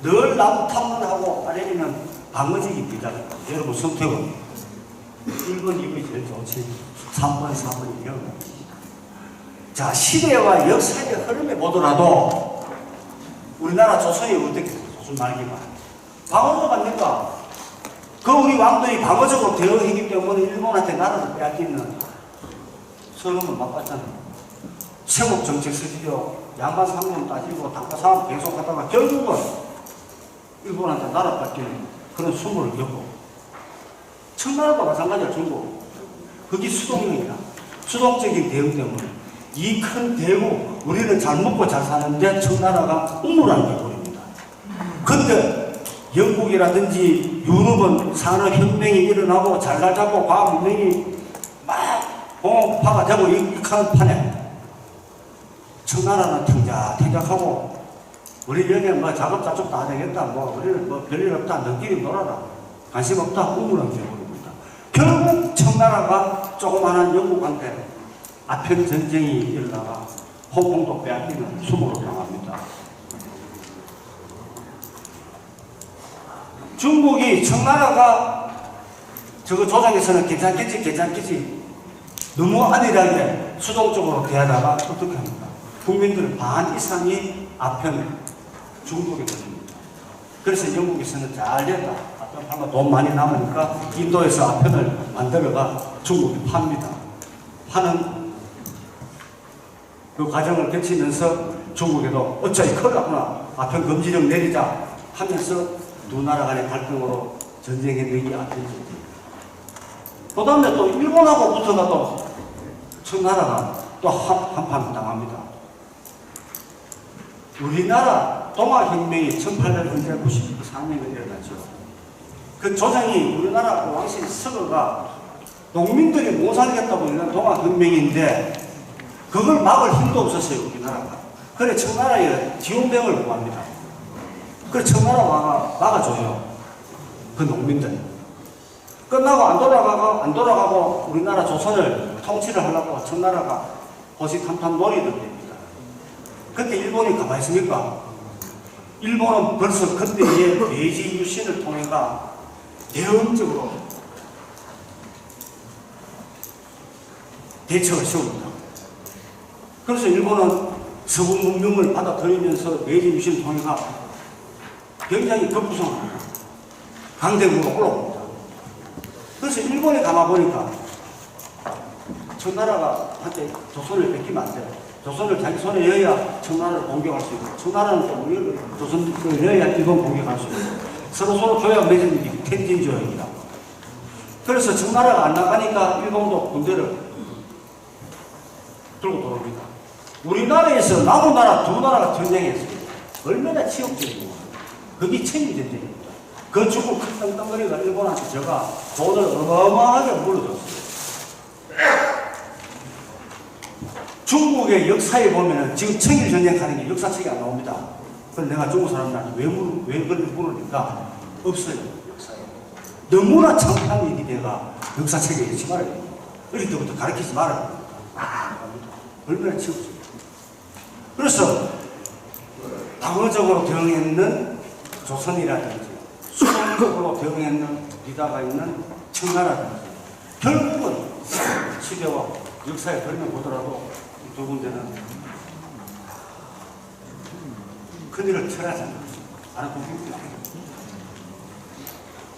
[SPEAKER 1] 늘 남 탐문하고 아래리는 방어적인 리더가 있고, 여러분 선택은 1번, 2번이 제일 좋지. 3번, 4번이 이런 거. 자, 시대와 역사의 흐름에 보더라도 우리나라 조선이 어떻게 조선 말기만 방어가 뭡니까? 그 우리 왕들이 방어적으로 대응했기 때문에 일본한테 나라를 빼앗기는 서름을 맛봤잖아요. 세국 정책 쓰지요. 양반 상금 따지고 단가 사업 계속하다가 결국은 일본한테 나라 뺏기는 그런 수모를 겪고, 청나라도 마찬가지야. 중국. 그게 수동형이야. 수동적인 대응 때문에 이 큰 대국, 우리는 잘 먹고 잘 사는데 청나라가 우물한 대국입니다. 근데 영국이라든지 유럽은 산업혁명이 일어나고 잘나자고 과학문명이 막 공업화가 되고 이익하는 판에 청나라는 탱작탱작하고 우리 여기 뭐 작업자족 다 되겠다. 뭐 우리는 뭐 별일 없다. 너끼리 놀아라. 관심 없다. 우물한 대국입니다. 결국 청나라가 조그마한 영국한테 아편 전쟁이 일어나가 홍콩도 빼앗기는 수모로 당합니다. 중국이 청나라가 저거 조정에서는 괜찮겠지 너무 안일하게 수동적으로 대하다가 어떻게 합니까? 국민들 반 이상이 아편 중국에 걸립니다. 그래서 영국에서는 잘 됐다. 아편 팔면 돈 많이 남으니까 인도에서 아편을 만들어가 중국에 팝니다. 파는 그 과정을 거치면서 중국에도 어차피 큰일 났구나. 아편 금지령 내리자 하면서 두 나라 간의 갈등으로 전쟁에 내기 아편 전쟁. 그 다음에 또 일본하고 붙어가 또 청나라가 또 한판 당합니다. 우리나라 동아혁명이 1894년에 일어났죠. 그 조정이 우리나라 왕실 서거가 농민들이 못 살겠다고 일어난 동아혁명인데 그걸 막을 힘도 없었어요, 우리나라가. 그래, 청나라에 지원병을 구합니다. 그래, 청나라가 막아줘요. 그 농민들. 끝나고 안 돌아가고 우리나라 조선을 통치를 하려고 청나라가 호시탐탐 노리던 때입니다. 그때 일본이 가만히 있습니까? 일본은 벌써 그때의 메이지 유신을 통해가 대응적으로 대처를 세웁니다. 그래서 일본은 서구 문명을 받아들이면서 메이지 유신을 통해가 굉장히 급부성합니다. 강대국으로 올라옵니다. 그래서 일본에 가봐보니까 청나라가 한때 조선을 뺏기면 안 돼요. 조선을 자기 손에 여야 청나라를 공격할 수 있고, 청나라는 또 우리를 조선을 여야 일본 공격할 수 있고, 서로 조약 맺은 게 텐진 조약이다. 그래서 청나라가 안 나가니까 일본도 군대를 들고 들어옵니다. 우리나라에서 남은 나라 두 나라가 전쟁했습니다. 얼마나 치욕적이고, 그게 천리전쟁입니다. 그 죽을 큰 덩덩거리가 일본한테 제가 돈을 어마어마하게 물어줬어요. 중국의 역사에 보면은 지금 청일전쟁 하는 게 역사책이 안 나옵니다. 그럼 내가 중국 사람들한테 왜 그걸 물으니까 없어요, 역사에. 너무나 창피한 일이 내가 역사책에 읽지 말아요. 어릴 때부터 가르치지 말아요. 얼마나 치우죠. 그래서 방어적으로 대응했는 조선이라든지 수동적으로 대응했는 리다가 있는 청나라든지 결국은 시대와 역사에 걸면 보더라도 이 두 군데는 큰일을 쳐야잖아. 안 보겠구나.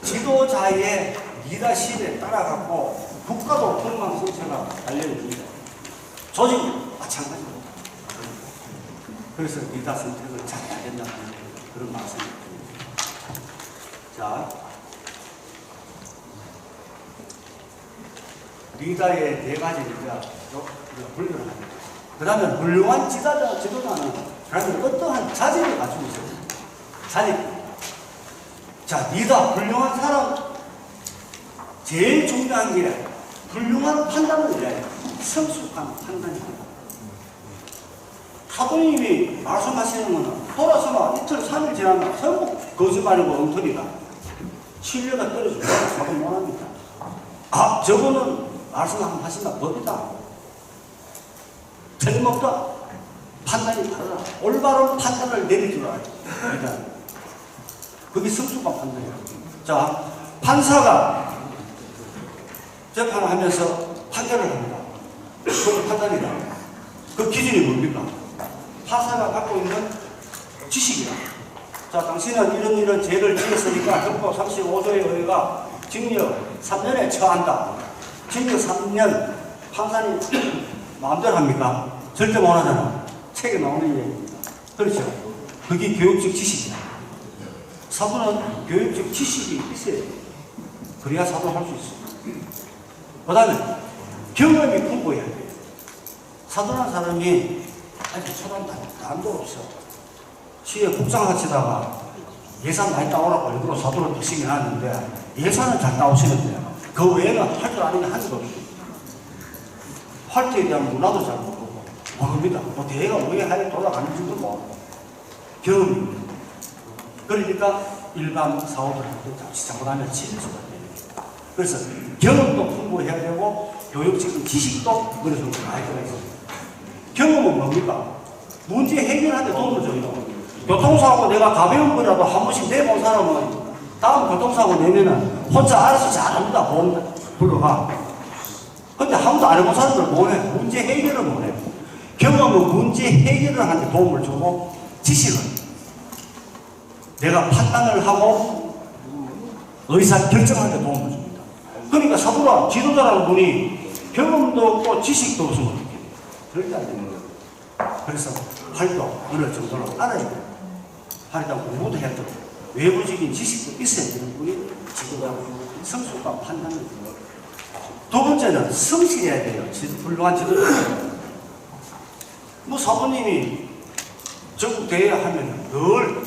[SPEAKER 1] 지도자의 리더십에 따라갖고 국가도 흥망성쇠가 달려있습니다. 조직은 마찬가지입니다. 그래서 리더 선택을 잘해야 된다는 그런 말씀입니다. 자, 리더의 네 가지 리더 분류를 합니다. 그 다음에 훌륭한 지도자는 그러면 어떠한 자질을 가지고 있어요. 자질. 자, 리더, 훌륭한 사람, 제일 중요한 게 훌륭한 판단을 해야 해요. 성숙한 판단입니다. 사부님이 말씀하시는 거는 돌아서면 이틀, 3일 지나면 전부 거짓말이고 엉터리다. 신뢰가 떨어지고 사부 못합니다. 아, 저거는 말씀 한번 하신다. 법이다. 틀림없다. 판단이 다르다. 올바른 판단을 내리줄 알아요. 일단 그게 성숙한 판단이에요. 자, 판사가 재판을 하면서 판결을 합니다. 그건 판단이다. 그 기준이 뭡니까? 판사가 갖고 있는 지식이다. 자, 당신은 이런 죄를 지었으니까 헌법 35조에 의해가 징역 3년에 처한다. 징역 3년 판사님 마음대로 합니까? 절대 못 하잖아. 책에 나오는 얘기입니다. 그렇죠? 그게 교육적 지식이다. 사부는 교육적 지식이 있어야 돼요. 그래야 사부를 할 수 있어요. 그 다음에 경험이 풍부해야 돼요. 사도라는 사람이 아직 초단 단도 없어. 시에 국장 하시다가 예산 많이 따오라고 일부러 사도를 드시긴 하는데 예산은 잘 따오시는데 그 외에는 할 줄 아는 게 하나도 없어요. 활주에 대한 문화도 잘 모르고 모릅니다. 뭐 대회가 왜 하에 돌아가는지도 모르고 경험입니다. 그러니까 일반 사업들한테 잠시 잘못하면 치는 수가 됩니다. 그래서 경험도 풍부해야 되고 교육적인 지식도 어느 정도 알게 있습니다. 경험은 뭡니까? 문제 해결하는 데 도움을 줘요. 교통사고 내가 가벼운 거라도 한 번씩 내본 사람은 다음 교통사고 내면은 혼자 알아서 잘합니다. 보험 불러가. 근데 한 번도 안 해본 사람들 뭐해? 문제 해결을 못해. 경험은 문제 해결을 하는 데 도움을 주고 지식은 내가 판단을 하고 의사 결정하는 데 도움을 줍니다. 그러니까 사부가 지도자라는 분이 경험도 없고 지식도 없으면 어떻게 해요? 절대 안 되는 거예요. 그래서 활도 어느 정도로 알아야 돼요. 하니까 공부도 해야 되고 외부적인 지식도 있어야 되는 분이 지도자고 성숙과 판단을 해요. 두 번째는 성실해야 돼요. 훌륭한 지도자. 뭐 사부님이 전국 대회 하면 늘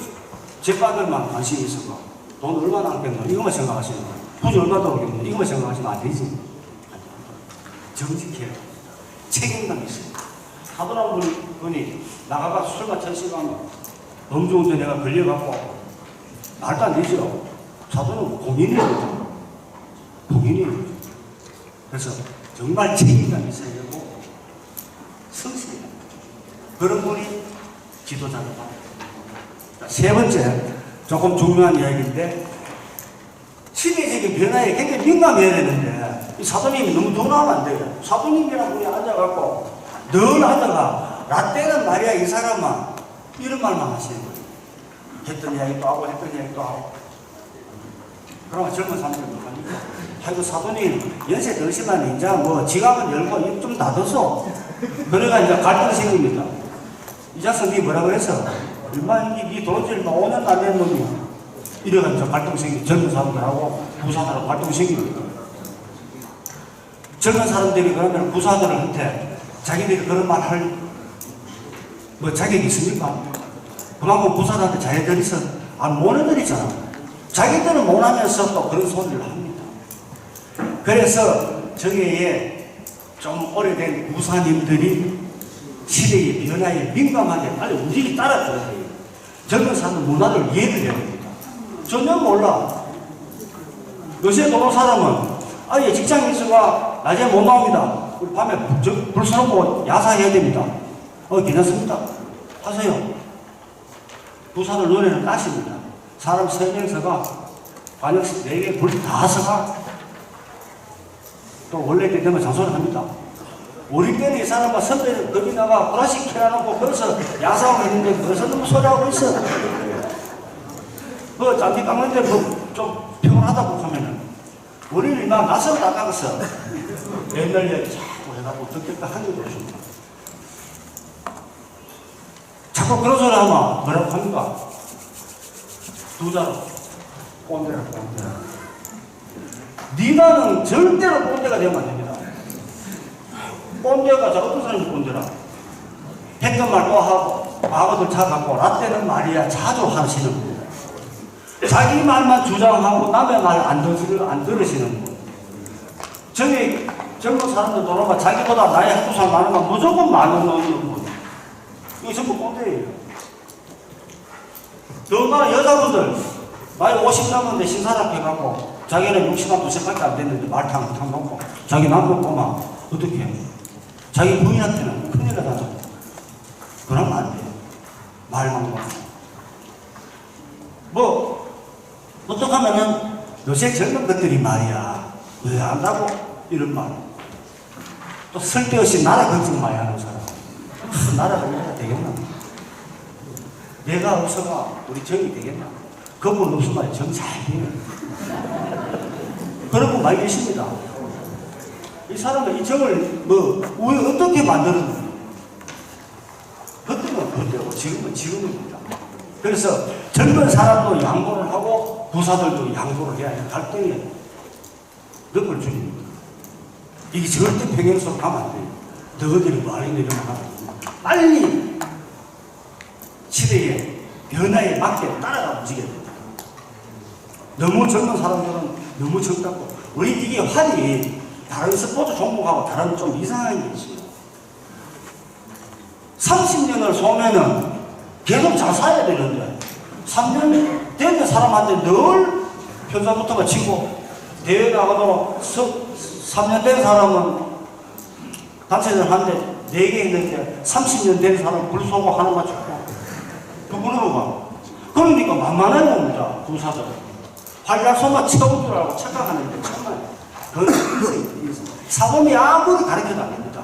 [SPEAKER 1] 재판들만 관심이 있어서 돈 얼마나 아꼈나 이것만 생각하시는 거예요. 돈이 얼마 들어오겠나 이것만 생각하시면 안 되지. 정직해야 됩니다. 책임감이 있습니다. 사도라는 분이 나가가 술만 천시가면 음주운전 내가 걸려갖고 말도 안 되죠. 사도는 공인이에요. 공인이에요. 그래서 정말 책임감이 있어야 되고 성실해야 됩니다. 그런 분이 지도자가 됩니다. 세 번째, 조금 중요한 이야기인데 시대적인 변화에 굉장히 민감해야 되는데 이 사도님이 너무 둔하면 안 돼요. 사도님이라는 분이 앉아갖고 늘 하다가 라떼는 말이야 이 사람아 이런 말만 하시는 거예요. 했던 이야기도 하고 했던 이야기도 하고 그러면 젊은 사람들이 뭐합니까? 아이고 사도님 연세 드시면 이제 뭐 지갑은 열고 입 좀 닫아서 그러니까 이제 갈등이 생깁니다. 이 자식 니 뭐라고 했어? 얼마 니 돈지 얼마 5년도 안 된 놈이 이래가지고 갈등 생기 젊은 사람들하고 부사들하고 갈등 생깁니다. 젊은 사람들이 그러면 부사들한테 자기들이 그런 말 할 뭐 자격이 있습니까? 그만큼 부사들한테 자기들이서 안 모내들이잖아. 자기들은 못하면서 또 그런 소리를 합니다. 그래서 저기에 좀 오래된 부사님들이 시대의 변화에 민감하게 빨리 움직이 따라줘야 돼요. 젊은 사람은 문화를 이해를 해야 됩니다. 전혀 몰라. 요새 도로 사람은 아예 직장에 있어가 낮에 못 나옵니다. 우리 밤에 불 서놓고 야사해야 됩니다. 괜찮습니다. 하세요. 부사들 노래는 까십니다. 사람 3명서가 관역 4개 불 다 서가 또 원래 때 되면 장소를 합니다. 우리 때는 이 사람과 선배들 거기 나가 플라스틱 켜놔놓고 거기서 야사하고 있는데 거기서 너무 소리하고 있어. 짠디 깎는데 좀 피곤하다고 하면은 우리는 막 낯선 다 깎았어. 옛날 얘기 자꾸 해가지고 듣겠다 한 적도 없습니다. 자꾸 그런 소리 하면 뭐라고 합니까? 두자로 꼰대라 꼰대라. 니나는 절대로 꼰대가 되면 안 됩니다. 꼰대가 자 어떤 사람이 꼰대라? 했던 말 또 하고 과거들 찾아갖고 라떼는 말이야 자주 하시는 분. 자기 말만 주장하고 남의 말 안 들으시는 분. 저기 젊은 사람들 돌아봐 자기보다 나이 한두 살 많은 건 무조건 말을 넣는 분. 이거 전부 꼰대예요. 더구나 여자분들 나이 50 넘었는데 신사락 해갖고 자기는 60만 2세밖에 안 됐는데 말탕 놓고 자기 남편 꼬마 어떻게 해요? 자기 부인한테는 큰일 나죠. 그러면 안 돼요. 말만 봐. 어떻게 하면은 요새 젊은 것들이 말이야. 왜 안다고? 이런 말. 또 쓸데없이 나라 걱정 많이 하는 사람. 나라 걱정 되겠나? 내가 없어가 우리 정이 되겠나? 그분 없으면 정 잘 돼요. 그런 분 많이 계십니다. 이 사람은 이 정을 왜 어떻게 만들었는지. 그때는 그때고 지금은 지금입니다. 그래서 젊은 사람도 양보를 하고 부사들도 양보를 해야 해. 갈등에 넉을 줄입니다. 이게 절대 평행선으로 가면 안 돼요. 너희들이 말이 내려면 가면 안 됩니다. 빨리 시대의 변화에 맞게 따라가 움직여야 됩니다. 너무 젊은 사람들은 너무 젊다고 우리 이게 활이 다른 스포츠 종목하고 다른 좀 이상한 게 있어요. 30년을 쏘면은 계속 잘 살아야 되는데 3년 된 사람한테 늘 편사부터가 치고 대회 나가도 3년 된 사람은 단체전 하는데 4개 했는데 30년 된 사람은 불 쏘고 하나만 죽고 그분으로 가. 그러니까 만만한 겁니다. 군사들. 활약소만 채울 줄 알고 착각하는데 정말 그건 사범이 아무리 가르쳐도 안 됩니다.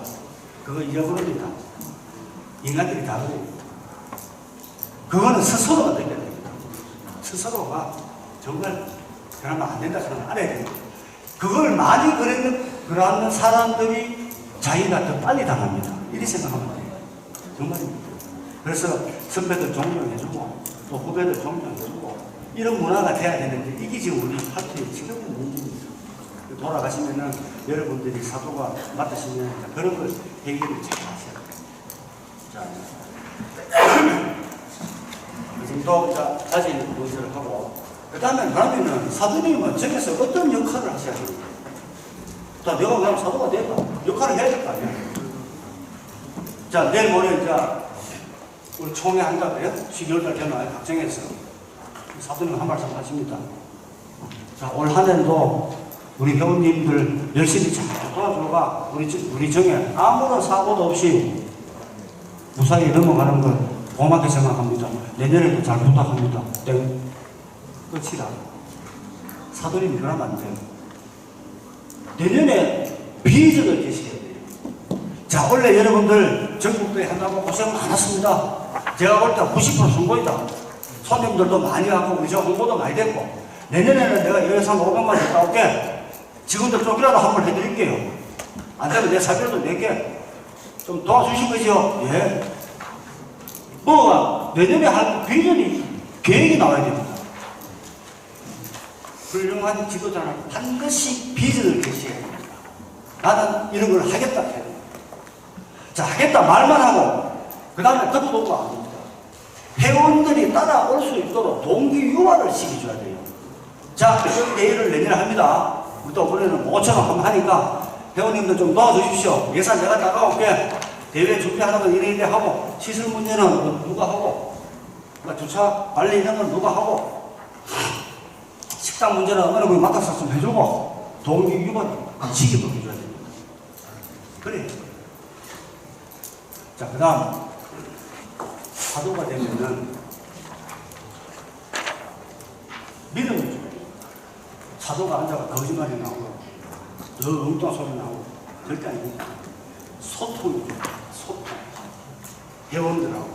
[SPEAKER 1] 그거 잃어버립니다. 인간들이 다 그래요. 그거는 스스로가 느껴야 됩니다. 스스로가 정말 그러면 안 된다 생각 안 해야 됩니다. 그걸 많이 그러는 사람들이 자기가 더 빨리 당합니다. 이렇게 생각하면 돼요. 정말입니다. 그래서 선배들 존경해주고 또 후배들 존경해주고 이런 문화가 돼야 되는데 이게 지금 우리 파트의 지금 문제입니다. 돌아가시면은 여러분들이 사도가 맡으시면 그런 걸 해결을 잘 하셔야 돼요. 자, 그 정도 자진 문제를 하고 그러면은 사도님은 저기서 어떤 역할을 하셔야 됩니까? 자, 내가 그럼 사도가 내가 역할을 해야 될 거 아니야? 자, 내일 모레 이제 우리 총회 한다고요? 12월달 되면 각정해서 사도님 한 말씀 하십니다. 자, 올 한 해도 우리 회원님들 열심히 잘 도와줘가 우리 정에 아무런 사고도 없이 무사히 넘어가는 걸 고맙게 생각합니다. 내년에도 잘 부탁합니다. 땡. 끝이다. 사도님이 그러면 안 돼요. 내년에 비전을 제시해야 돼요. 자, 원래 여러분들 전국대회 한다고 고생 많았습니다. 제가 볼 때 90% 성공이다. 손님들도 많이 왔고 우리 저 홍보도 많이 됐고 내년에는 내가 예산 500만 줬다 올게. 직원들 쪽이라도 한번 해드릴게요. 안 되면 내 사비라도 낼게. 좀 도와주실 거죠? 예. 뭐가 내년에 할 비전이 계획이 나와야 됩니다. 훌륭한 지도자는 반드시 비전을 제시해야 됩니다. 나는 이런 걸 하겠다 해야 됩니다. 자, 하겠다 말만 하고 그 다음에 걷어놓고 안 됩니다. 회원들이 따라올 수 있도록 동기 유발을 시켜줘야 돼요. 자, 이런 대회를 내년에 합니다. 또 우리는 5,000원 한번 하니까 회원님들 좀 도와주십시오. 예산 내가 나가올게. 대회 준비하는 건 이래 하고, 시설 문제는 누가 하고, 주차 관리 이런 건 누가 하고, 식당 문제는 어느 분이 맡아서 좀 해주고, 동기 유번 시기도 해줘야 됩니다. 그래. 자, 그 다음, 사도가 되면은, 믿음이 줘요. 사도가 앉아가 거짓말이 나오고, 너 엉뚱한 소리 나오고, 절대 아닙니다. 소통이 줘요. 소통. 회원들하고.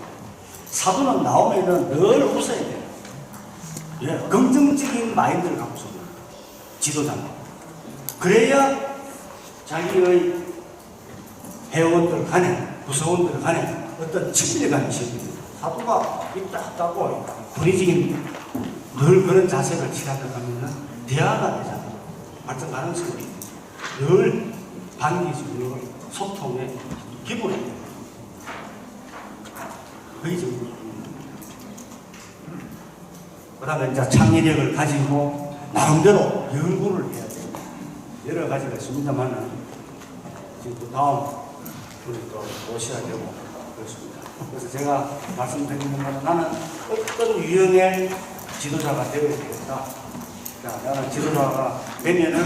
[SPEAKER 1] 사도는 나오면은 늘 웃어야 돼요. 예, 긍정적인 마인드를 갖고 있습니다. 지도자는. 그래야 자기의 회원들 간에, 구성원들 간에 어떤 친밀감이 생깁니다. 사도가 입 딱 닫고 분위기인 늘 그런 자세를 취하면은 대화가 되잖아요. 발전 가능성이 있습니다. 늘 반기적으로 소통의 기본이 돼요. 그게 좀. 그 다음에 이제 창의력을 가지고 나름대로 연구를 해야 돼요. 여러 가지가 있습니다만은 지금 또 다음 우리 또 오셔야 되고 그렇습니다. 그래서 제가 말씀드리는 거는 나는 어떤 유형의 지도자가 되어야 되겠다. 자, 나는 지도자가 되면은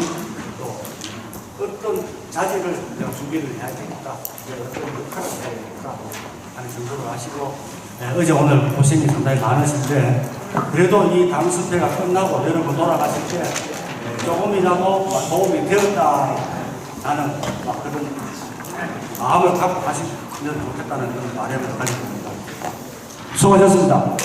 [SPEAKER 1] 또 어떤 자질을 내가 준비를 해야 되겠다. 내가 어떤 역할을 해야 되겠다 하는 정도로 하시고, 네, 어제 오늘 고생이 상당히 많으신데 그래도 이 당수회가 끝나고 여러분 돌아가실 때 조금이라도 도움이 되었다 나는 그런 마음을 갖고 가시면 좋겠다는 그런 바람을 가지고 있습니다. 수고하셨습니다.